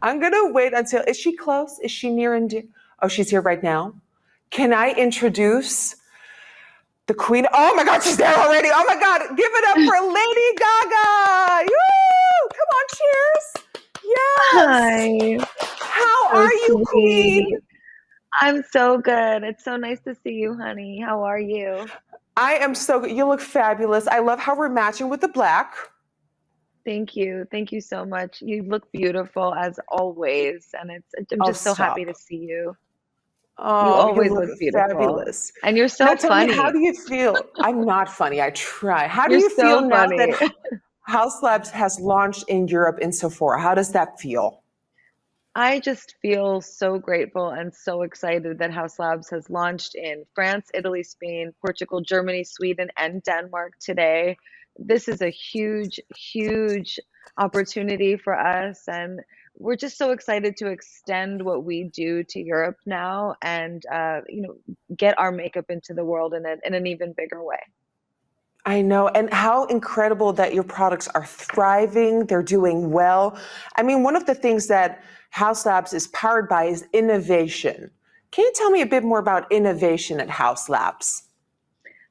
I'm going to wait until, is she close? Is she near and dear? Oh, she's here right now. Can I introduce the queen? Oh my God, she's there already. Oh my God, give it up for Lady Gaga. Woo! Come on, cheers. Yes. Hi. How So are you, sweet. queen? I'm so good. It's so nice to see you, honey. How are you? I am so good. You look fabulous. I love how we're matching with the black. Thank you. Thank you so much. You look beautiful as always, and I'm Oh, just so happy stop. to see you. You Oh, you always look look beautiful, fabulous. and you're Now so tell me, how funny. do you feel? I'm not funny. I try. How do You're you feel so now that funny. Haus Labs has launched in Europe in Sephora? How does that feel? I just feel so grateful and so excited that Haus Labs has launched in France, Italy, Spain, Portugal, Germany, Sweden, and Denmark today. This is a huge, huge opportunity for us, and we're just so excited to extend what we do to Europe now, and get our makeup into the world in an even bigger way. I know, and how incredible that your products are thriving, they're doing well. I mean, one of the things that Haus Labs is powered by is innovation. Can you tell me a bit more about innovation at Haus Labs?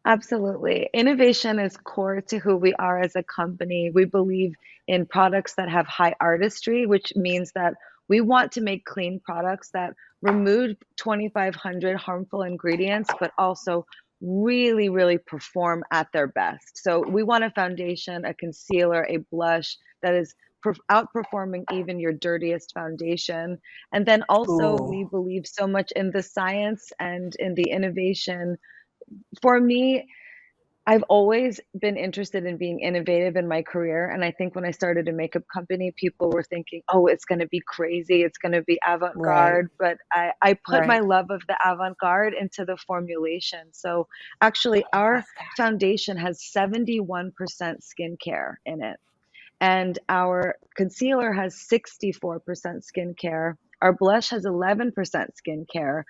Absolutely. Innovation is core to who we are as a company. We believe in products that have high artistry, which means that we want to make clean products that remove 2,500 harmful ingredients, but also really, really perform at their best. So we want a foundation, a concealer, a blush that is outperforming even your dirtiest foundation. And then also, we Ooh. believe so much in the science and in the innovation. For me, I've always been interested in being innovative in my career. And I think when I started a makeup company, people were thinking, oh, it's going to be crazy. It's going to be avant Right, garde. But I put my right. love of the avant garde into the formulation. So actually, I love our that. foundation has 71% skincare in it, and our concealer has 64% skincare. Our blush has 11% skincare.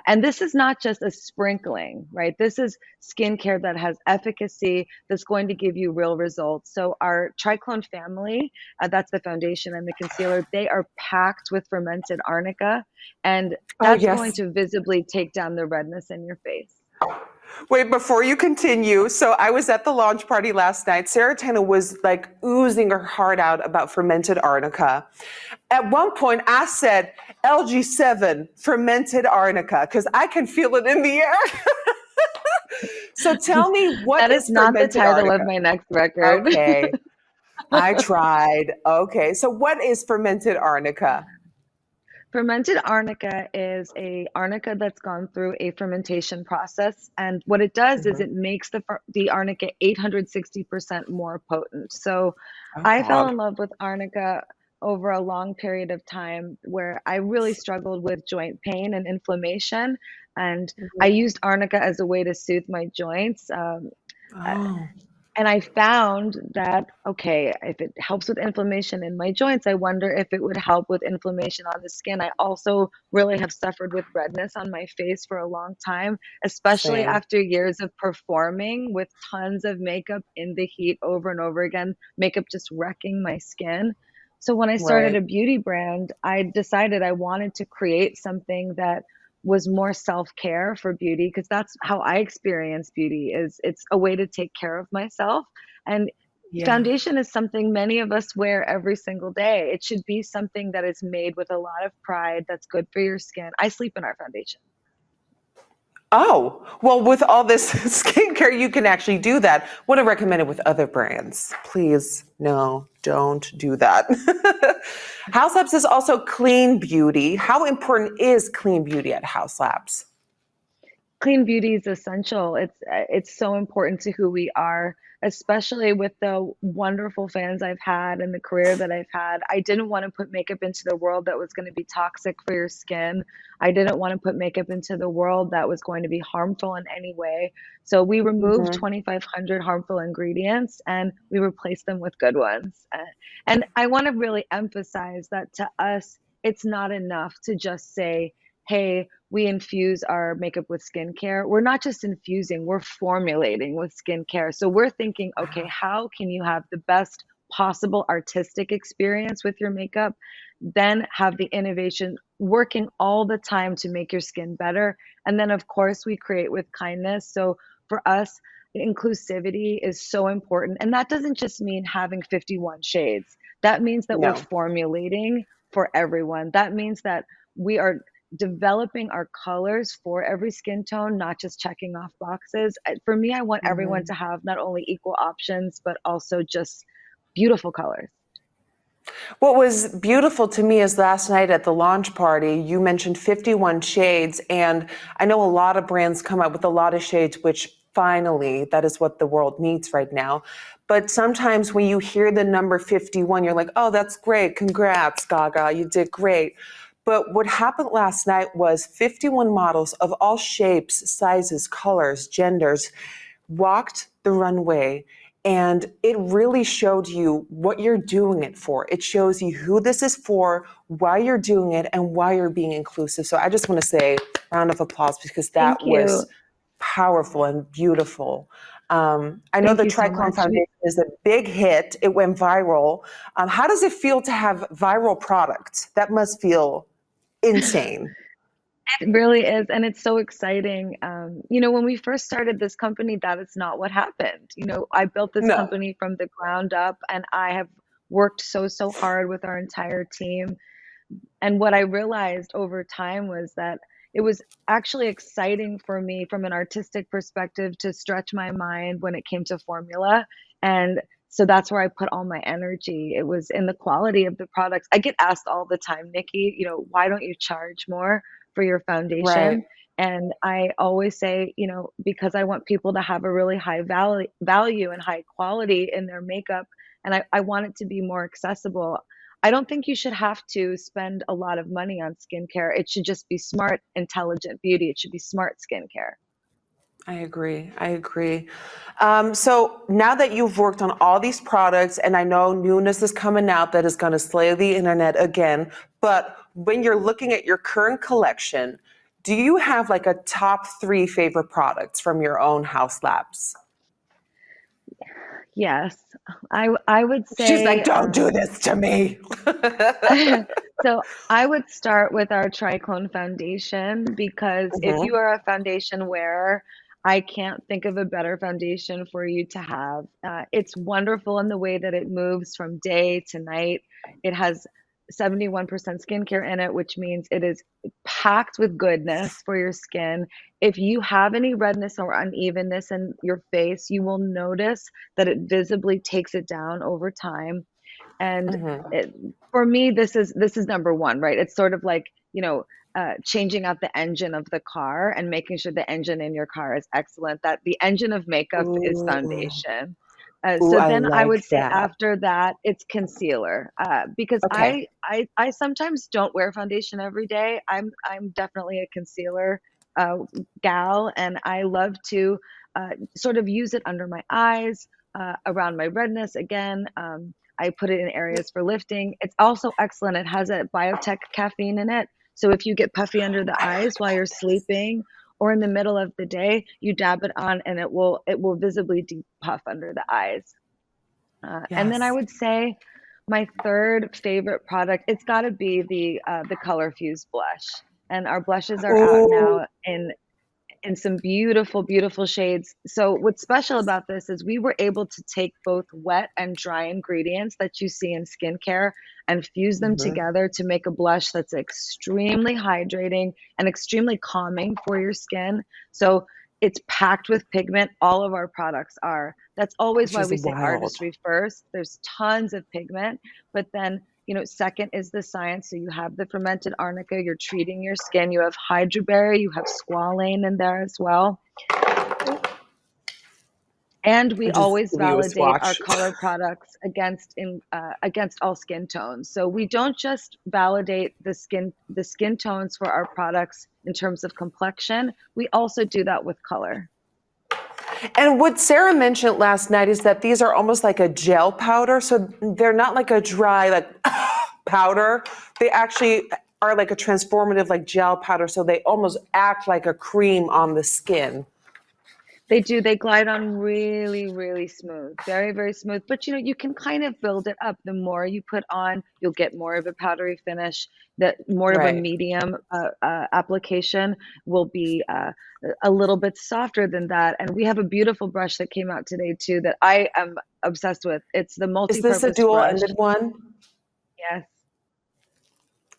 And this is not just a sprinkling, right? This is skincare that has efficacy, that's going to give you real results. So our Triclone family, that's the foundation and the concealer, they are packed with fermented arnica, and Oh, that's going yes. to visibly take down the redness in your face. Wait, before you continue, so I was at the launch party last night. Sarah Tana was like oozing her heart out about fermented arnica. At one point, I said LG7 fermented arnica because I can feel it in the air. So tell me, what That is is not the fermented title of arnica? my next record. Okay, I tried. Okay, so what is fermented arnica? Fermented arnica is a arnica that's gone through a fermentation process, and what it does is Mhm. it makes the arnica 860% more potent. So Oh, I fell God. in love with arnica over a long period of time where I really struggled with joint pain and inflammation, and I Mhm. used arnica as a way to soothe my joints. Oh, And I found that, okay, if it helps with inflammation in my joints, I wonder if it would help with inflammation on the skin. I also really have suffered with redness on my face for a long time, especially same. after years of performing with tons of makeup in the heat over and over again, makeup just wrecking my skin. So when I started Right. a beauty brand, I decided I wanted to create something that was more self-care for beauty, because that's how I experience beauty, is it's a way to take care of myself. And Yeah. foundation is something many of us wear every single day. It should be something that is made with a lot of pride, that's good for your skin. I sleep in our foundation. Oh, well, with all this skincare, you can actually do that. Wouldn't recommend it with other brands. Please, no, don't do that. Haus Labs is also clean beauty. How important is clean beauty at Haus Labs? Clean beauty is essential. It's so important to who we are, especially with the wonderful fans I've had and the career that I've had. I didn't want to put makeup into the world that was going to be toxic for your skin. I didn't want to put makeup into the world that was going to be harmful in any way. So we removed Mhm. 2,500 harmful ingredients and we replaced them with good ones. And I want to really emphasize that to us, it's not enough to just say, hey, we infuse our makeup with skincare. We're not just infusing, we're formulating with skincare. So we're thinking, okay, how can you have the best possible artistic experience with your makeup? then have the innovation working all the time to make your skin better. And then, of course, we create with kindness. So for us, inclusivity is so important. And that doesn't just mean having 51 shades. That means that we're No. formulating for everyone. That means that we are developing our colors for every skin tone, not just checking off boxes. For me, I want everyone to have not only equal options, but also just beautiful colors. What was beautiful to me is last night at the launch party, you mentioned 51 shades, and I know a lot of brands come up with a lot of shades, which finally, that is what the world needs right now. But sometimes when you hear the number 51, you're like, oh, that's great. Congrats, Gaga, you did great. But what happened last night was 51 models of all shapes, sizes, colors, genders walked the runway, and it really showed you what you're doing it for. It shows you who this is for, why you're doing it, and why you're being inclusive. So I just want to say round of applause because that Thank you. was powerful and beautiful. I know Thank the you so Triclone much. Foundation is a big hit. It went viral. How does it feel to have viral products? That must feel insane. It really is, and it's so exciting. When we first started this company, that is not what happened. I built this No. company from the ground up, and I have worked so hard with our entire team. And what I realized over time was that it was actually exciting for me from an artistic perspective to stretch my mind when it came to formula. And so that's where I put all my energy. It was in the quality of the products. I get asked all the time, Nikki, why don't you charge more for your Right. foundation? And I always say, because I want people to have a really high value and high quality in their makeup. And I want it to be more accessible. I don't think you should have to spend a lot of money on skincare. It should just be smart, intelligent beauty. It should be smart skincare. I agree. I agree. So now that you've worked on all these products, and I know newness is coming out that is going to slay the internet again, but when you're looking at your current collection, do you have like a top 3 favorite products from your own Haus Labs? Yes, I would She's like, say, don't do this to me. so I would start with our Triclone foundation because if you Mhm. are a foundation wearer, I can't think of a better foundation for you to have. It's wonderful in the way that it moves from day to night. It has 71% skincare in it, which means it is packed with goodness for your skin. If you have any redness or unevenness in your face, you will notice that it visibly takes it down over time. And Mhm. it, for me, this is number one, right? It's sort of like, changing out the engine of the car and making sure the engine in your car is excellent. That the engine of makeup is Ooh. foundation. Ooh, So I then I would like say that. after that, it's concealer, because Okay. I sometimes don't wear foundation every day. I'm definitely a concealer uh, gal, and I love to sort of use it under my eyes, around my redness. Again, I put it in areas for lifting. It's also excellent. It has a biotech caffeine in it, so if you get puffy under the I eyes heard while about you're this. sleeping or in the middle of the day, you dab it on and it will visibly depuff under the eyes. And then I Yes. would say my third favorite product, it's got to be the Color Fuse blush. And our blushes are out Ooh. now in some beautiful, beautiful shades. So what's special about this is we were able to take both wet and dry ingredients that you see in skincare and fuse them Mhm. together to make a blush that's extremely hydrating and extremely calming for your skin. So it's packed with pigment. All of our products are. That's always Which why is we say wild. artistry first. There's tons of pigment, but then second is the science. So you have the fermented arnica, you're treating your skin. You have hydroberry, you have squalane in there as well. And we I'm just always giving you a validate our swatch. color products against all skin tones. So we don't just validate the skin tones for our products in terms of complexion. We also do that with color. And what Sarah mentioned last night is that these are almost like a gel powder. So they're not like a dry, like powder. They actually are like a transformative, like gel powder. So they almost act like a cream on the skin. They do. They glide on really, really smooth, very, very smooth. But you can kind of build it up. The more you put on, you'll get more of a powdery finish. The more of a Right. medium application will be a little bit softer than that. And we have a beautiful brush that came out today too that I am obsessed with. It's the Is this a multi-purpose brush. dual-ended one? Yes.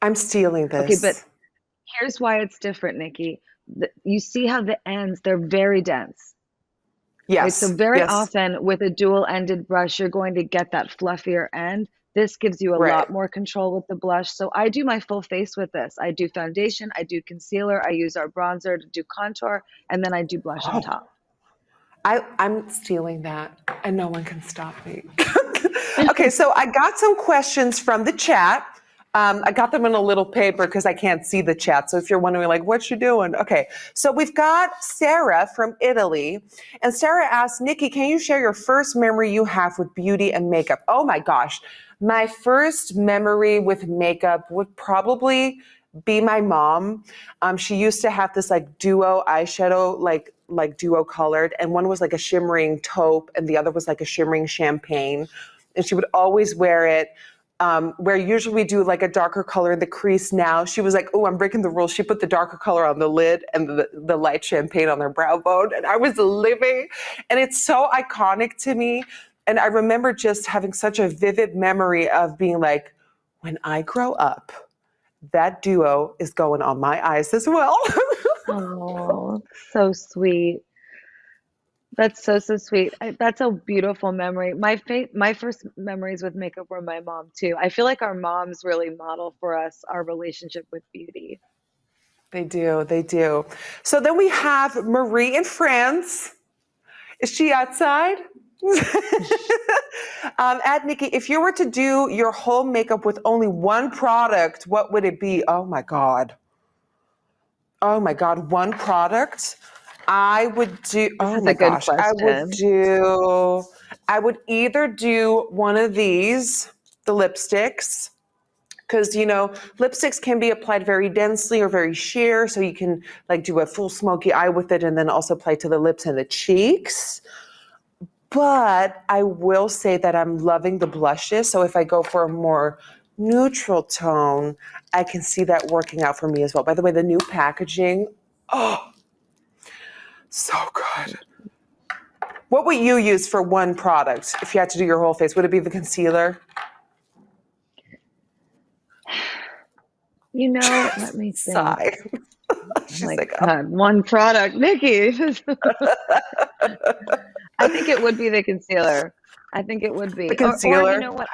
I'm stealing Okay, but this. here's why it's different, Nikki. You see how the ends, they're very dense. Right, so Yes, very yes, often with a dual-ended brush, you're going to get that fluffier end. This gives you a right. lot more control with the blush. So I do my full face with this. I do foundation, I do concealer, I use our bronzer to do contour, and then I do blush on Oh, top. I'm stealing that, and no one can stop me. Okay, so I got some questions from the chat. I got them in a little paper because I can't see the chat. So if you're wondering, like, what you doing? Okay, so we've got Sarah from Italy, and Sarah asked, Nikki, can you share your first memory you have with beauty and makeup? Oh my gosh, my first memory with makeup would probably be my mom. She used to have this like duo eyeshadow, like duo colored, and one was like a shimmering taupe, and the other was like a shimmering champagne, and she would always wear it. Where usually we do like a darker color in the crease now. She was like, oh, I'm breaking the rules. She put the darker color on the lid and the light champagne on her brow bone. And I was living. And it's so iconic to me. And I remember just having such a vivid memory of being like, when I grow up, that duo is going on my eyes as well. Oh, so sweet. That's so, so sweet. That's a beautiful memory. My first memories with makeup were my mom too. I feel like our moms really model for us our relationship with beauty. They do, they do. So then we have Marie in France. Is she outside? At Nikki, if you were to do your whole makeup with only one product, what would it be? Oh my God. Oh my God, one product? I would do, This oh is a my good gosh, question. I would either do one of these, the lipsticks, because lipsticks can be applied very densely or very sheer, so you can like do a full smoky eye with it and then also apply to the lips and the cheeks. But I will say that I'm loving the blushes, so if I go for a more neutral tone, I can see that working out for me as well. By the way, the new packaging, oh, so good. What would you use for one product if you had to do your whole face? Would it be the concealer? Let me think. Sigh. Oh She's my like, oh. God, one product, Nikki. I think it would be the concealer. I think it would The be. Or you concealer? know what?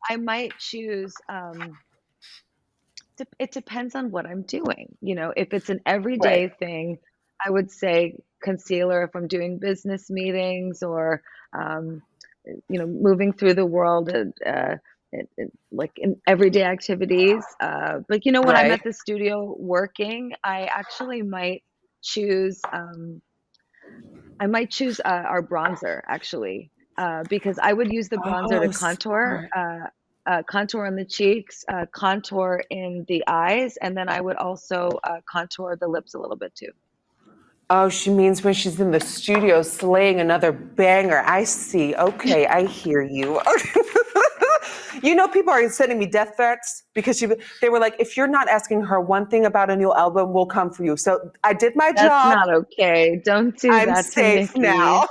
I might choose it depends on what I'm doing. If it's an Right. everyday thing, I would say concealer if I'm doing business meetings or um, moving through the world like in everyday activities. But when I'm Right. at the studio working, I actually choose um, might choose our bronzer actually, because I would use the bronzer to Oh, contour, smart. contour on the cheeks, contour in the eyes, and then I would also contour the lips a little bit too. Oh, she means when she's in the studio slaying another banger. I see. Okay, I hear you. People are sending me death threats because they were like, if you're not asking her one thing about a new album, we'll come for you. So I did my That's job. not okay. Don't do I'm that to safe now.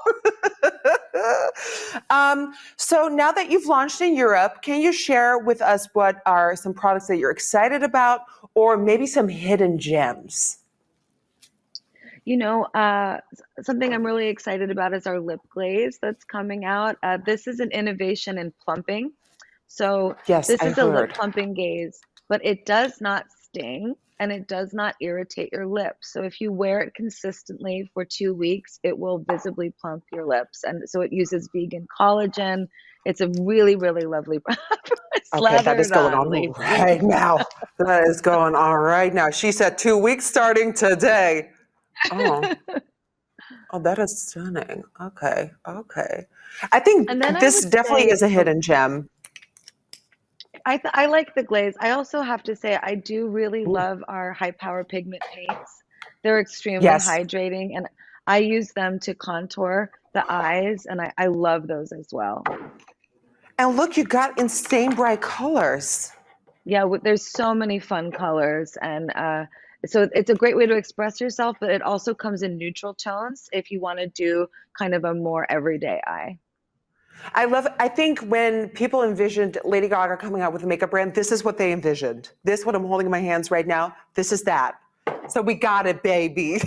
Nikki. So now that you've launched in Europe, can you share with us what are some products that you're excited about or maybe some hidden gems? Something I'm really excited about is our lip glaze that's coming out. This is an innovation in plumping. So Yes, this I is a lip heard. plumping gaze, but it does not sting and it does not irritate your lips. So if you wear it consistently for 2 weeks, it will visibly plump your lips. And so it uses vegan collagen. It's a really, really lovely Okay, that slather is it going on, on Lacey. right now. That is going on right now. She said 2 weeks starting today. Oh, oh, that is stunning. Okay, okay. I think And then I this would definitely say is a hidden gem. I like the glaze. I also have to say I do really love our high power pigment paints. They're extremely Yes. hydrating, and I use them to contour the eyes, and I love those as well. And look, you got insane bright colors. Yeah, there's so many fun colors, and so it's a great way to express yourself, but it also comes in neutral tones if you want to do kind of a more everyday eye. I think when people envisioned Lady Gaga coming out with a makeup brand, this is what they envisioned. This, what I'm holding in my hands right now, this is that. So we got it, baby.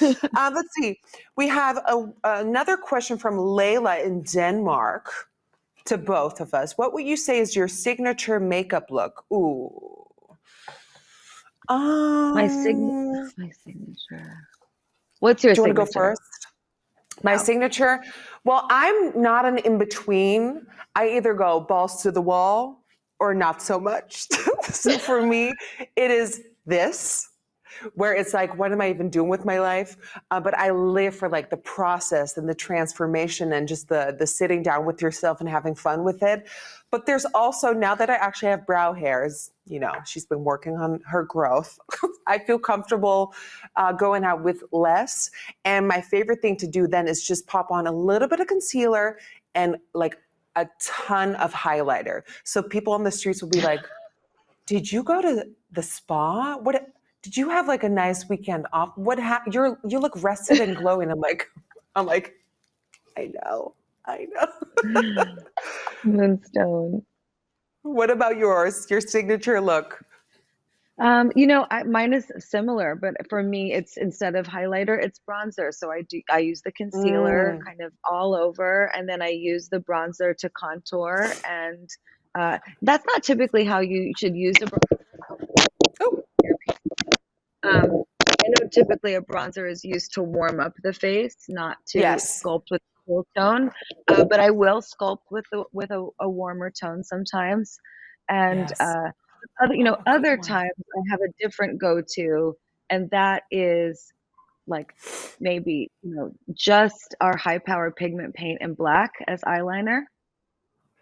Let's see. We have another question from Layla in Denmark to both of us. What would you say is your signature makeup look? Ooh. My signature. What's your Do you want to go signature? first? My signature? Well, I'm not an in-between. I either go balls to the wall or not so much. So for me, it is this, where it's like, what am I even doing with my life? But I live for like the process and the transformation and just the sitting down with yourself and having fun with it. But there's also, now that I actually have brow hairs, you know, she's been working on her growth. I feel comfortable going out with less. And my favorite thing to do then is just pop on a little bit of concealer and like a ton of highlighter. So people on the streets will be like, did you go to the spa? What? Did you have like a nice weekend off? What happened? You look rested and glowing. I'm like, I know. Moonstone. What about yours? Your signature look? You know, mine is similar, but for me, it's instead of highlighter, it's bronzer. So I use the concealer kind of all over, and then I use the bronzer to contour. And that's not typically how you should use a bronzer. I know typically a bronzer is used to warm up the face, not to sculpt with a cool tone. But I will sculpt with a warmer tone sometimes. And other times I have a different go-to, and that is like maybe, just our high power pigment paint in black as eyeliner.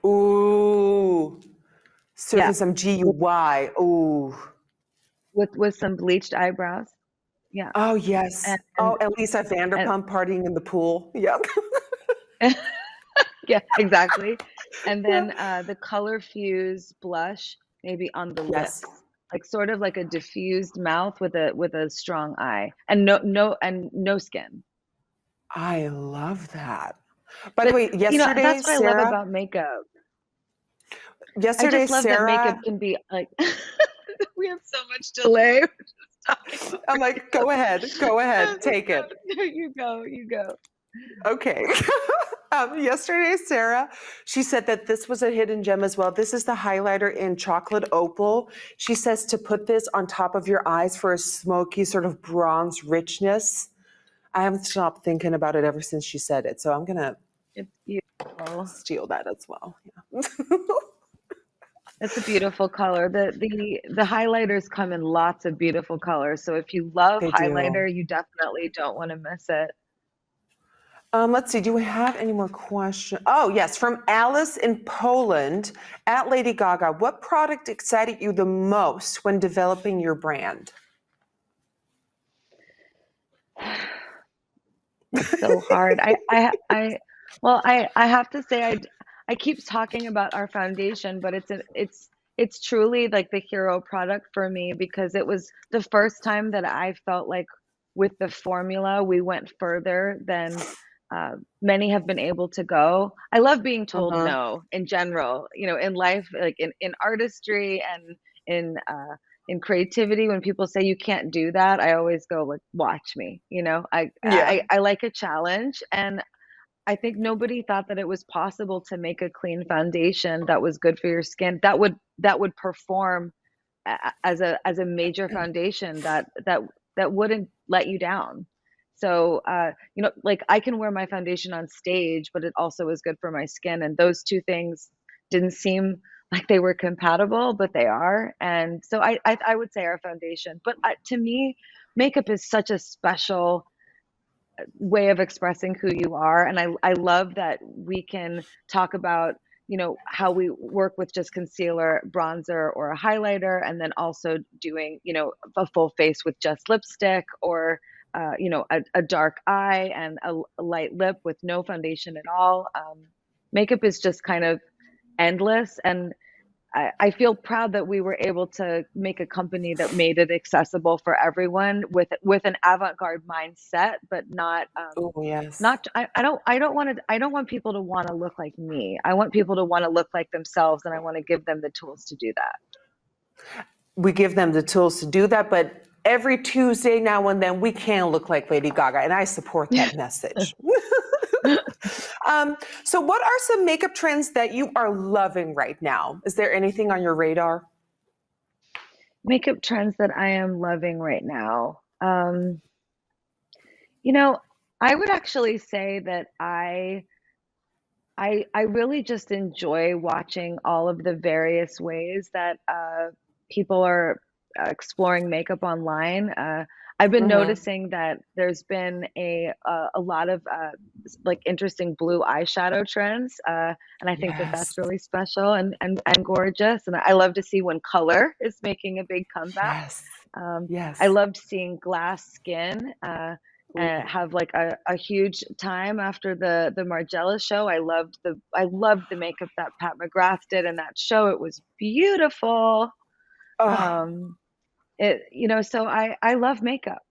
Ooh. Serving some GUI. Ooh. With some bleached eyebrows. Yeah. Oh, yes. And Elisa Vanderpump partying in the pool. Yep. Yeah, exactly. And then the color fuse blush maybe on the lips, like sort of like a diffused mouth with a strong eye, and no skin. I love that. By the way, yesterday, that's what Sarah, I love about makeup. Yesterday, I just love Sarah, that makeup can be like, we have so much delay. I'm like, go ahead, take it. You go. Okay. Yesterday, Sarah, she said that this was a hidden gem as well. This is the highlighter in chocolate opal. She says to put this on top of your eyes for a smoky sort of bronze richness. I haven't stopped thinking about it ever since she said it. So I'm going to steal that as well. Yeah. It's a beautiful color. The highlighters come in lots of beautiful colors. So if you love highlighter, you definitely don't want to miss it. Let's see, do we have any more questions? Oh, yes, from Alice in Poland, at Lady Gaga. What product excited you the most when developing your brand? It's so hard. I have to say I keep talking about our foundation, but it's truly like the hero product for me, because it was the first time that I felt like with the formula we went further than many have been able to go. I love being told no in general, in life, like in artistry and in creativity. When people say you can't do that, I always go like, watch me. I like a challenge, and I think nobody thought that it was possible to make a clean foundation that was good for your skin, that would perform as a major foundation that wouldn't let you down. So, like I can wear my foundation on stage, but it also is good for my skin. And those two things didn't seem like they were compatible, but they are. And so I would say our foundation. But to me, makeup is such a special way of expressing who you are. And I love that we can talk about, how we work with just concealer, bronzer, or a highlighter, and then also doing, a full face with just lipstick, or you know, a dark eye and a light lip with no foundation at all. Makeup is just kind of endless, and I feel proud that we were able to make a company that made it accessible for everyone with an avant-garde mindset, but not Oh, yes. not I don't want people to want to look like me. I want people to want to look like themselves, and I want to give them the tools to do that. We give them the tools to do that, but every Tuesday now and then we can look like Lady Gaga, and I support that message. So what are some makeup trends that you are loving right now? Is there anything on your radar? Makeup trends that I am loving right now. You know, I would actually say that I really just enjoy watching all of the various ways that people are exploring makeup online. I've been Hmm. noticing that there's been a lot of like interesting blue eyeshadow trends, and I think that Yes, that's really special and gorgeous. And I love to see when color is making a big comeback. yes, I yes. loved seeing glass skin Ooh. have like a huge time after the Margiela show. I loved the makeup that Pat McGrath did in that show. It was beautiful. Oh, Um, so I love makeup.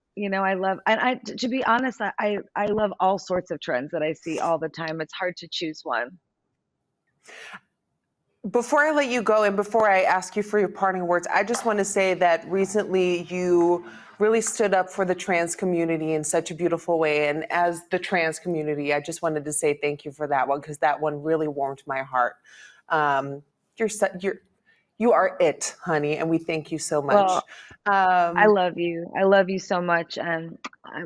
I love, and to be honest, I love all sorts of trends that I see all the time. It's hard to choose one. before I let you go and before I ask you for your parting words, I just want to say that recently you really stood up for the trans community in such a beautiful way. And as the trans community, I just wanted to say thank you for that one because that one really warmed my heart. Um, you are it, honey, and we thank you so Well, much. I Um, love you. I love you so much, and I,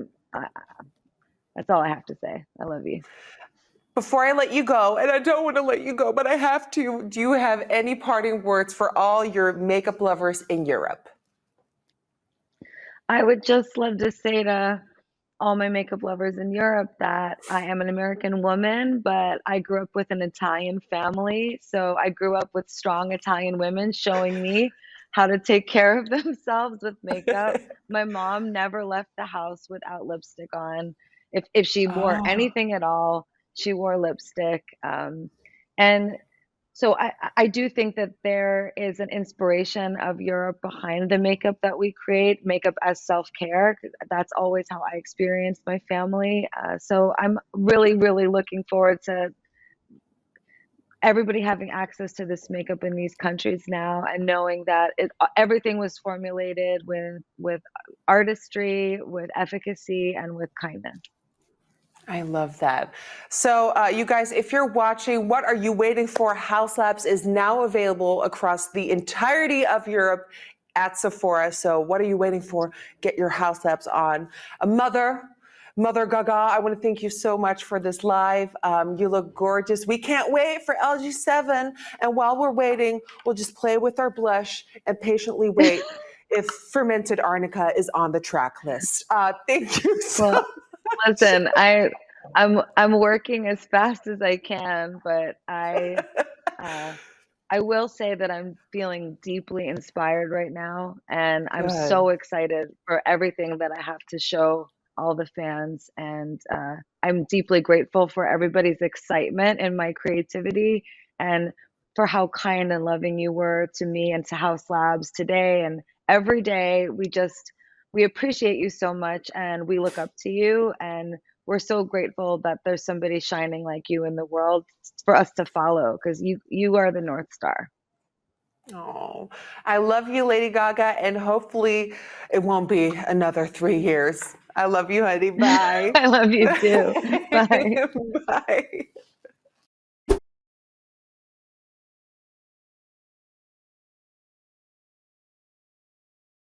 that's all I have to say. I love you. Before I let you go, and I don't want to let you go, but I have to, do you have any parting words for all your makeup lovers in Europe? I would just love to say to all my makeup lovers in Europe that I am an American woman, but I grew up with an Italian family. So I grew up with strong Italian women showing me how to take care of themselves with makeup. My mom never left the house without lipstick on. If she wore Oh, anything at all, she wore lipstick. And so I do think that there is an inspiration of Europe behind the makeup that we create, makeup as self-care. That's always how I experienced my family. So I'm really, really looking forward to everybody having access to this makeup in these countries now, and knowing that everything was formulated with artistry, with efficacy, and with kindness. I love that. So, you guys, if you're watching, what are you waiting for? House Labs is now available across the entirety of Europe at Sephora. So, what are you waiting for? Get your House Labs on. Mother Gaga, I want to thank you so much for this live. You look gorgeous. We can't wait for LG7. And while we're waiting, we'll just play with our blush and patiently wait if fermented arnica is on the track list. Thank you so Well, listen, I'm working as fast as I can, but uh, I will say that I'm feeling deeply inspired right now, and I'm good. so excited for everything that I have to show all the fans. And I'm deeply grateful for everybody's excitement and my creativity, and for how kind and loving you were to me and to House Labs today and every day. We appreciate you so much, and we look up to you, and we're so grateful that there's somebody shining like you in the world for us to follow, because you are the North Star. Oh, I love you, Lady Gaga, and hopefully it won't be another 3 years. I love you, honey. Bye. I love you too. Bye. Bye.